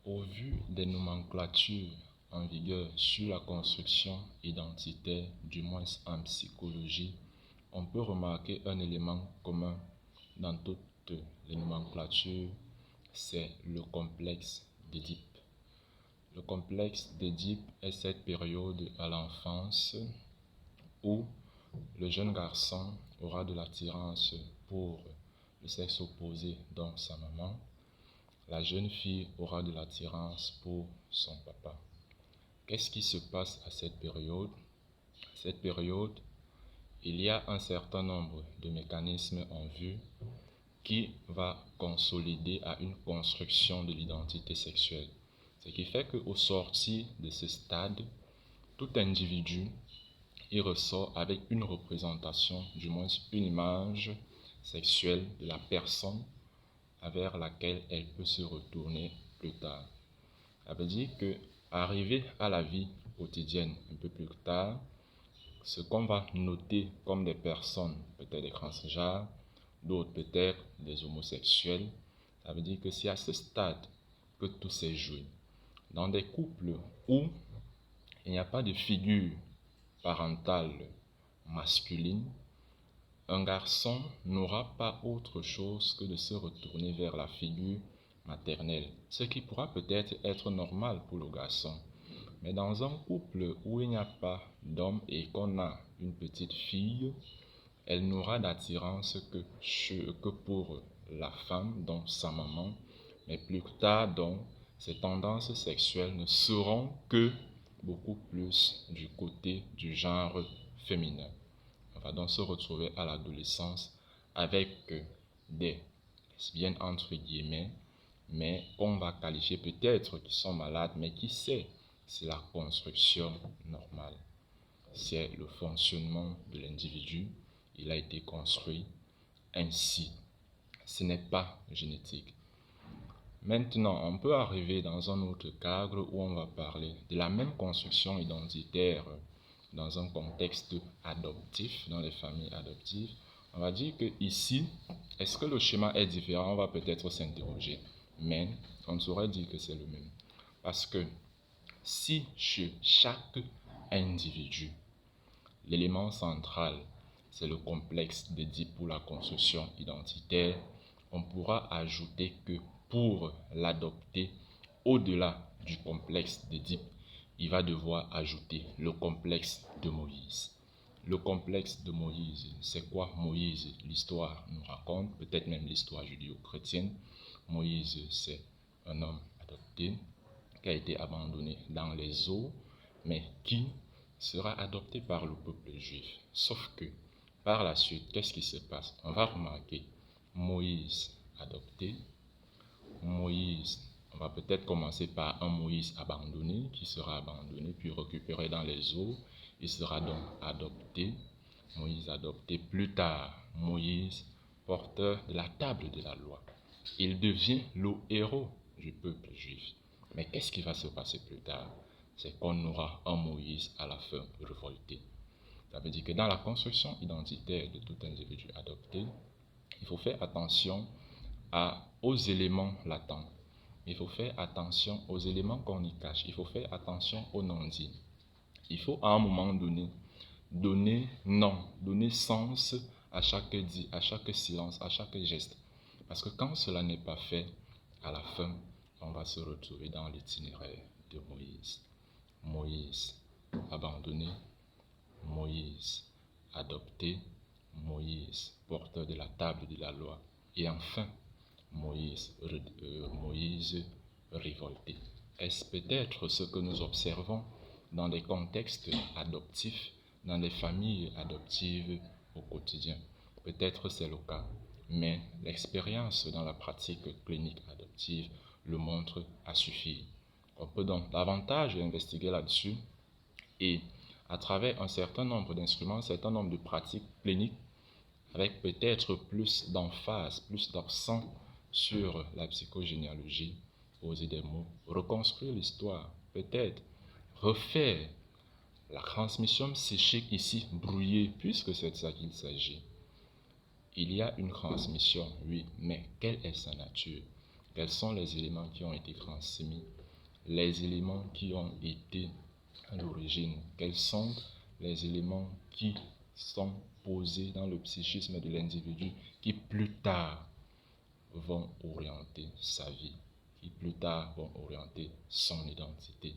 Au vu des nomenclatures en vigueur sur la construction identitaire, du moins en psychologie, on peut remarquer un élément commun dans toutes les nomenclatures, c'est le complexe d'Édipe. Le complexe d'Édipe est cette période à l'enfance où le jeune garçon aura de l'attirance pour le sexe opposé, donc sa maman. La jeune fille aura de l'attirance pour son papa. Qu'est-ce qui se passe à cette période? À cette période, il y a un certain nombre de mécanismes en vue qui va consolider à une construction de l'identité sexuelle. Ce qui fait qu'au sortir de ce stade, tout individu y ressort avec une représentation, du moins une image sexuelle de la personne vers laquelle elle peut se retourner plus tard. Ça veut dire que, arrivé à la vie quotidienne un peu plus tard, ce qu'on va noter comme des personnes, peut-être des transgenres, d'autres peut-être des homosexuels, ça veut dire que c'est à ce stade que tout s'est joué. Dans des couples où il n'y a pas de figure parentale masculine, un garçon n'aura pas autre chose que de se retourner vers la figure maternelle, ce qui pourra peut-être être normal pour le garçon. Mais dans un couple où il n'y a pas d'homme et qu'on a une petite fille, elle n'aura d'attirance que pour la femme, donc sa maman, mais plus tard, donc, ses tendances sexuelles ne seront que beaucoup plus du côté du genre féminin. On va donc se retrouver à l'adolescence avec des lesbiennes entre guillemets, mais qu'on va qualifier peut-être qui sont malades, mais qui sait, c'est la construction normale. C'est le fonctionnement de l'individu. Il a été construit ainsi. Ce n'est pas génétique. Maintenant, on peut arriver dans un autre cadre où on va parler de la même construction identitaire dans un contexte adoptif, dans les familles adoptives. On va dire que ici, est-ce que le schéma est différent? On va peut-être s'interroger, mais on saurait dire que c'est le même. Parce que si chez chaque individu, l'élément central, c'est le complexe d'Édipe pour la construction identitaire, on pourra ajouter que pour l'adopter, au-delà du complexe d'Édipe, il va devoir ajouter le complexe de Moïse. Le complexe de Moïse, c'est quoi Moïse? L'histoire nous raconte, peut-être même l'histoire judéo-chrétienne. Moïse, c'est un homme adopté qui a été abandonné dans les eaux, mais qui sera adopté par le peuple juif. Sauf que, par la suite, qu'est-ce qui se passe? On va remarquer Moïse adopté. Moïse, on va peut-être commencer par un Moïse abandonné, qui sera abandonné, puis récupéré dans les eaux. Il sera donc adopté. Moïse adopté. Plus tard, Moïse, porteur de la table de la loi. Il devient le héros du peuple juif. Mais qu'est-ce qui va se passer plus tard? C'est qu'on aura un Moïse à la fin révolté. Ça veut dire que dans la construction identitaire de tout individu adopté, il faut faire attention aux éléments latents. Il faut faire attention aux éléments qu'on y cache. Il faut faire attention aux non-dits. Il faut à un moment donné donner sens à chaque dit, à chaque silence, à chaque geste. Parce que quand cela n'est pas fait, à la fin, on va se retrouver dans l'itinéraire de Moïse. Moïse abandonné, Moïse adopté, Moïse porteur de la table de la loi, et enfin Moïse révolté. Est-ce peut-être ce que nous observons dans des contextes adoptifs, dans des familles adoptives au quotidien? Peut-être c'est le cas, mais l'expérience dans la pratique clinique adoptive le montre à suffire. On peut donc davantage investiguer là-dessus et à travers un certain nombre d'instruments, un certain nombre de pratiques cliniques, avec peut-être plus d'emphase, plus d'accent sur la psychogénéalogie, poser des mots, reconstruire l'histoire, peut-être refaire la transmission psychique ici brouillée, puisque c'est de ça qu'il s'agit. Il y a une transmission, oui, mais quelle est sa nature? Quels sont les éléments qui ont été transmis, les éléments qui ont été à l'origine, quels sont les éléments qui sont posés dans le psychisme de l'individu qui plus tard vont orienter sa vie, qui plus tard vont orienter son identité.